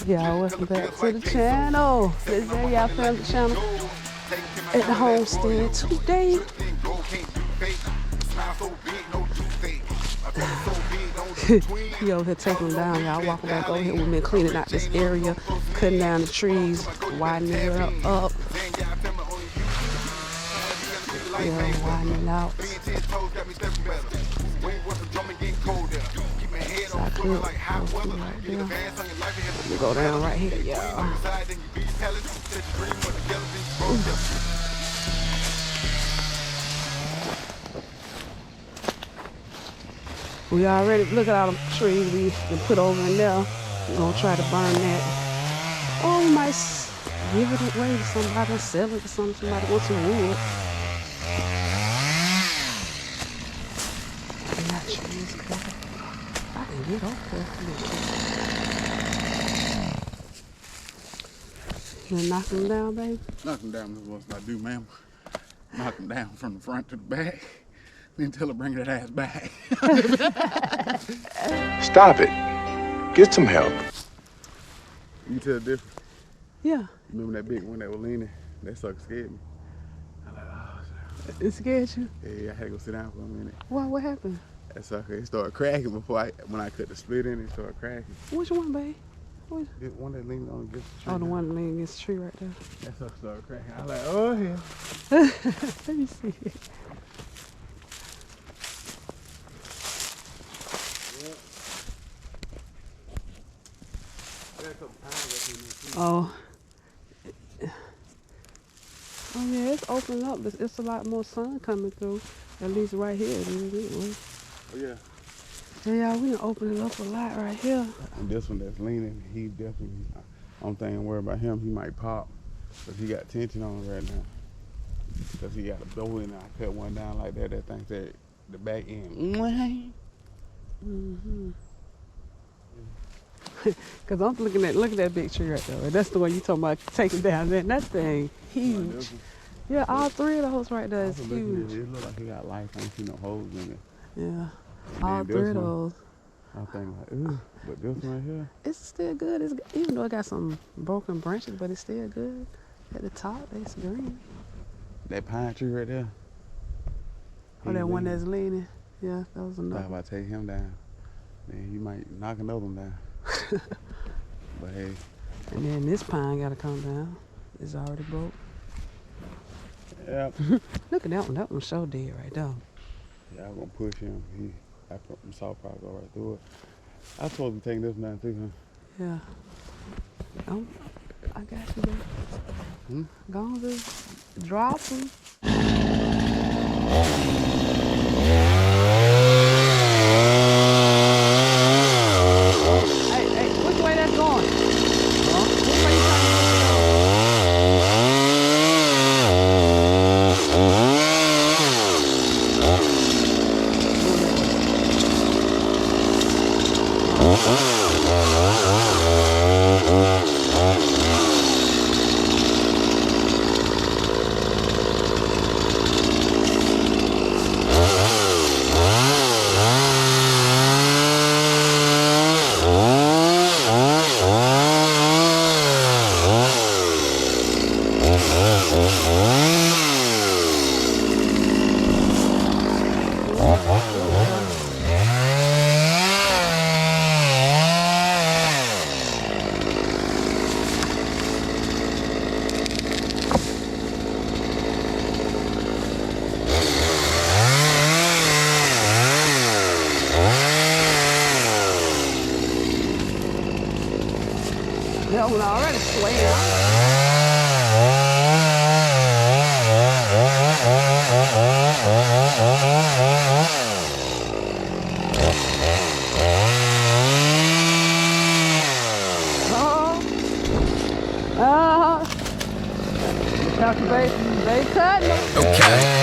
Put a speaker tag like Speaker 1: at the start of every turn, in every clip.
Speaker 1: Y'all, welcome back to the channel. This day y'all found the channel at the Homestead today. He over here taking them down. Y'all walking back over here with me, cleaning out this area, cutting down the trees, widening it up. Yeah, widening it out. So I could right there. Let me go down right here, y'all. We already, look at all the trees we can put over in there. We're gonna try to burn that. Or we might give it away to somebody, sell it to somebody wants some wood. Not trees cut. I can get over there. You knock them down, baby?
Speaker 2: Knock them down is what I do, ma'am. Knock them down from the front to the back. Then tell her bring that ass back.
Speaker 3: Stop it. Get some help.
Speaker 2: You tell the difference?
Speaker 1: Yeah.
Speaker 2: Remember that big one that was leaning? That sucker scared me. I like, oh, shit.
Speaker 1: It scared you?
Speaker 2: Yeah, I had to go sit down for a minute.
Speaker 1: What happened?
Speaker 2: That sucker, it started cracking when I cut the split in, it started cracking.
Speaker 1: Which one, babe?
Speaker 2: The one that leaned on against the tree.
Speaker 1: Oh, the one that leaned against the tree right there.
Speaker 2: That sucker started cracking. I was like, oh, yeah.
Speaker 1: Let me see it. Oh. Oh yeah, it's opening up. It's a lot more sun coming through. At least right here.
Speaker 2: Oh yeah.
Speaker 1: Yeah, we can open it up a lot right here.
Speaker 2: And this one that's leaning, he definitely, I don't think I'm worried about him. He might pop, because he got tension on him right now. Because he got a blow in, I cut one down like that. That thing said the back end.
Speaker 1: Mm-hmm. Cause I'm look at that big tree right there. That's the one you talking about taking down. Man, that thing huge. Yeah, all three of those right there is huge.
Speaker 2: It look like he got life. I ain't see no holes in it.
Speaker 1: Yeah, all three of those.
Speaker 2: I think like, ooh, but this one right here,
Speaker 1: it's still good. It's, even though it got some broken branches, but it's still good. At the top, it's green.
Speaker 2: That pine tree right there.
Speaker 1: Oh, that one that's leaning. Yeah, that was enough.
Speaker 2: If I take him down, then you might knock another one down. But hey.
Speaker 1: And then this pine gotta come down. It's already broke.
Speaker 2: Yep.
Speaker 1: Look at that one. That one's so dead right there.
Speaker 2: Yeah, I'm gonna push him. I put some salt probably go right through it. I supposed to be taking this one down too, huh?
Speaker 1: Yeah. Oh, I got you there. Go on, just drop them. That one already swayed They cutting them.
Speaker 4: Okay.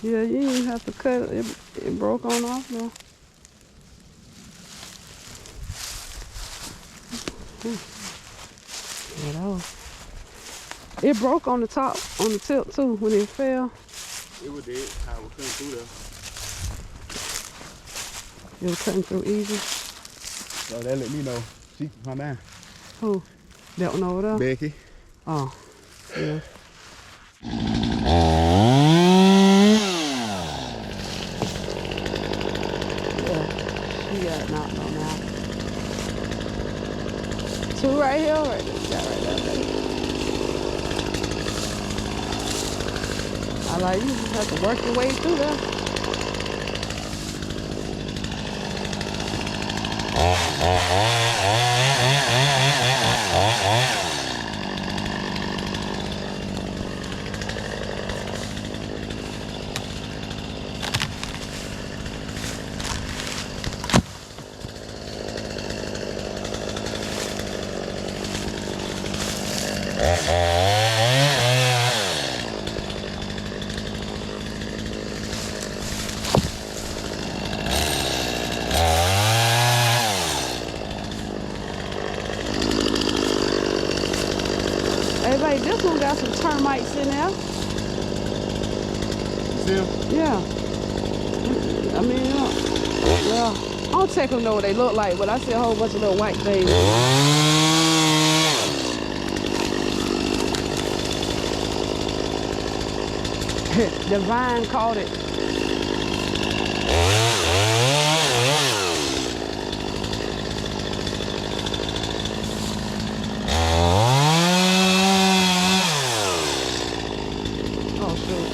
Speaker 1: Yeah, you didn't have to cut it. It broke on off now. Yeah, that was. It broke on the top, on the tip too, when it fell.
Speaker 2: It was dead. I was cutting through there.
Speaker 1: It was cutting through easy.
Speaker 2: So that let me know she can come down.
Speaker 1: Who? That one over there?
Speaker 2: Becky.
Speaker 1: Oh, yeah. Yeah, she got knocked on out. Two right here, right there. You got right there, baby. I like you just have to work your way through there. Hey, babe, this one got some termites in there.
Speaker 2: See?
Speaker 1: Yeah. I mean, yeah. I don't take them know what they look like, but I see a whole bunch of little white things. The vine caught it. Oh, shoot.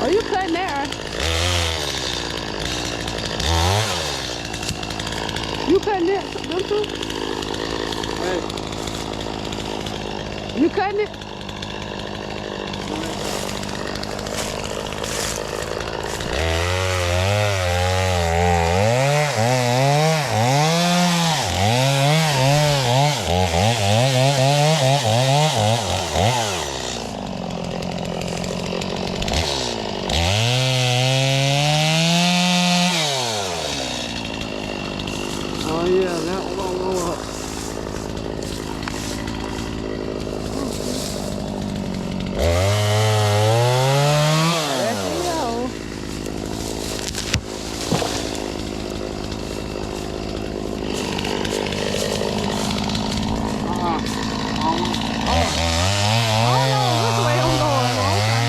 Speaker 1: Are you cutting there? You cutting it, them too?
Speaker 2: Hey.
Speaker 1: You cutting it? Oh yeah, that one gonna go up. There she go. Oh no, which way I'm going? Okay.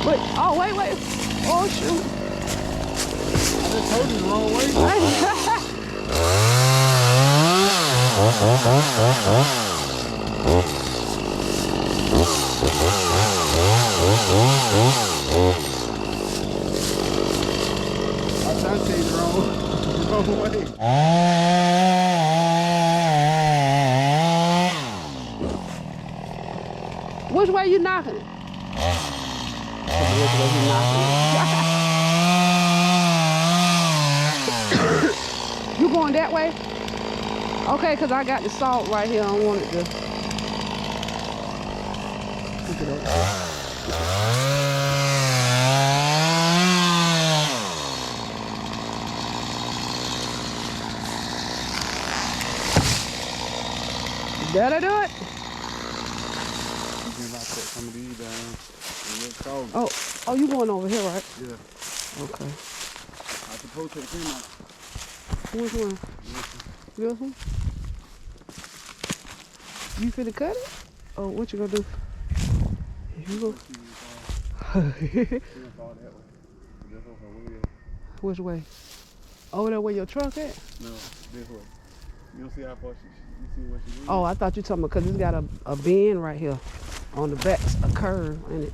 Speaker 1: Wait, oh wait. Oh shoot.
Speaker 2: I just told you the wrong way. I was trying to tell you the wrong way.
Speaker 1: Which way you knocking it? Which way you knocking it? You going that way? Okay, because I got the salt right here. I don't want it to. Pick it up. That'll do it.
Speaker 2: If I put some of these down and let go.
Speaker 1: Oh, you going over here, right?
Speaker 2: Yeah.
Speaker 1: Okay.
Speaker 2: I suppose take him out.
Speaker 1: Which one? This one? You finna cut it? Oh, what you gonna do? You go. Which way? Over there where your truck at?
Speaker 2: No, this way. You don't see how far you see what she doing?
Speaker 1: Oh, I thought you talking about because it's got a bend right here on the back, a curve in it.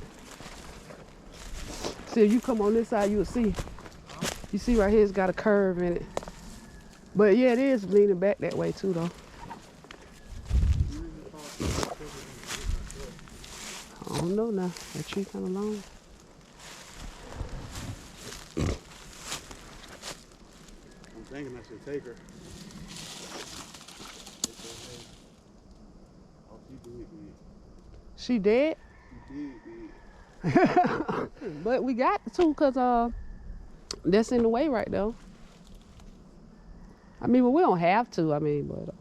Speaker 1: See, if you come on this side, you'll see. You see right here, it's got a curve in it. But yeah, it is leaning back that way too, though. I don't know now. That tree kind of long.
Speaker 2: thinking I should take her. Oh,
Speaker 1: She dead?
Speaker 2: She did.
Speaker 1: But we got to, cause that's in the way right though. I mean, well, we don't have to. I mean, but.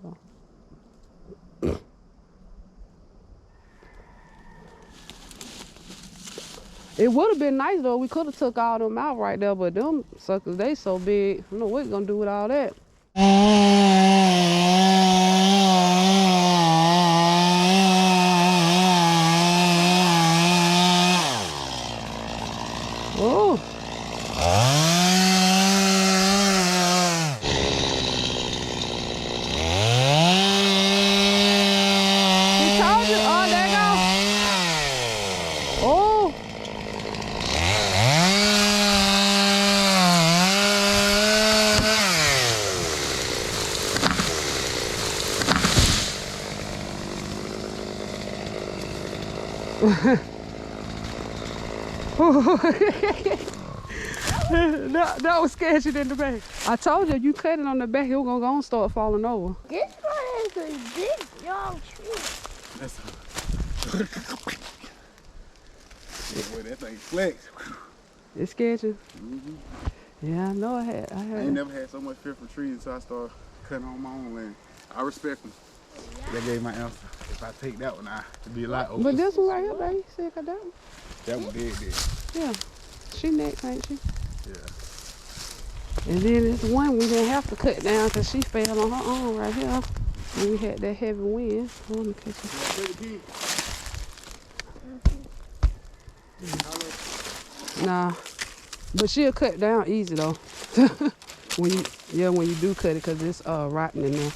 Speaker 1: It would have been nice though. We could have took all them out right there, but them suckers, they so big. I don't know what we're gonna do with all that. Oh. He told you. Oh, there you go. Oh. that was sketchy in the back. I told you, you cut it on the back, it was gonna go and start falling over.
Speaker 4: This one is a big long tree.
Speaker 2: That's boy, that thing flex.
Speaker 1: It's sketchy.
Speaker 2: Mm-hmm.
Speaker 1: Yeah, I know I
Speaker 2: I ain't never had so much fear for trees until I started cutting on my own land. I respect them. That gave my answer. If I take that one, it'd be a lot over.
Speaker 1: But this one right here, baby, you see cut that one?
Speaker 2: That one dead.
Speaker 1: Yeah. She next, ain't she?
Speaker 2: Yeah.
Speaker 1: And then this one we didn't have to cut down because she fell on her own right here. When we had that heavy wind. Oh, let me catch you. Nah. But she'll cut down easy though. when you do cut it, because it's rotten in there.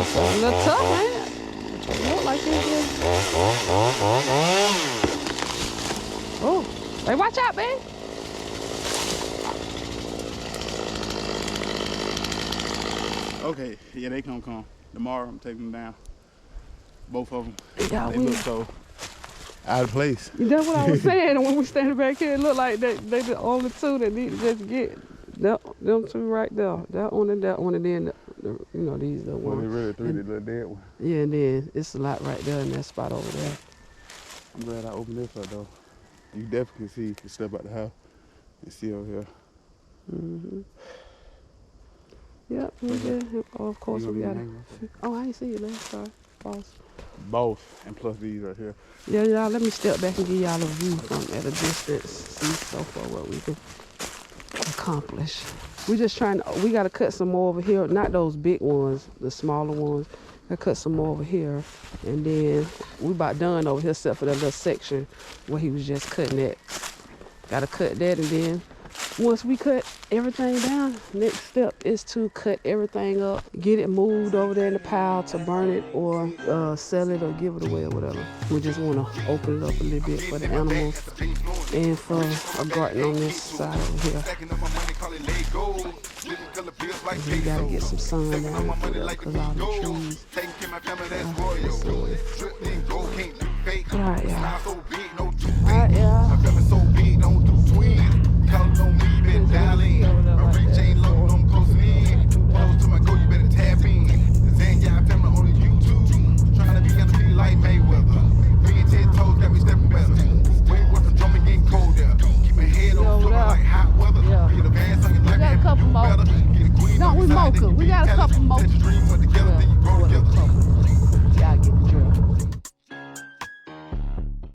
Speaker 1: It's a little tough, man. It look like it is. Oh, hey, watch out, man.
Speaker 2: Okay, yeah, they gonna come. Tomorrow I'm taking them down. Both of them.
Speaker 1: Yeah,
Speaker 2: They look so out of place.
Speaker 1: That's what I was saying. And when we standing back here, it look like they the only two that need to just get them two right there. That one, and then these the
Speaker 2: Well,
Speaker 1: ones.
Speaker 2: they really three, the little dead one.
Speaker 1: Yeah, and then it's a lot right there in that spot over there.
Speaker 2: I'm glad I opened this up though. You definitely can see the step out the house and see over here.
Speaker 1: Mm-hmm. Yep, we did. Oh, of course we got it. Oh, I ain't see it last time. Boss.
Speaker 2: Both, and plus these right here.
Speaker 1: Yeah, y'all, let me step back and give y'all a view from at a distance. See so far what we can accomplish. We just trying to, we got to cut some more over here. Not those big ones, the smaller ones. I cut some more over here. And then we about done over here except for that little section where he was just cutting that. Got to cut that, and then once we cut everything down, next step is to cut everything up, get it moved over there in the pile to burn it or sell it or give it away or whatever. We just want to open it up a little bit for the animals and for a garden on this side over here. We gotta get some sun down because all the trees. Alright, y'all.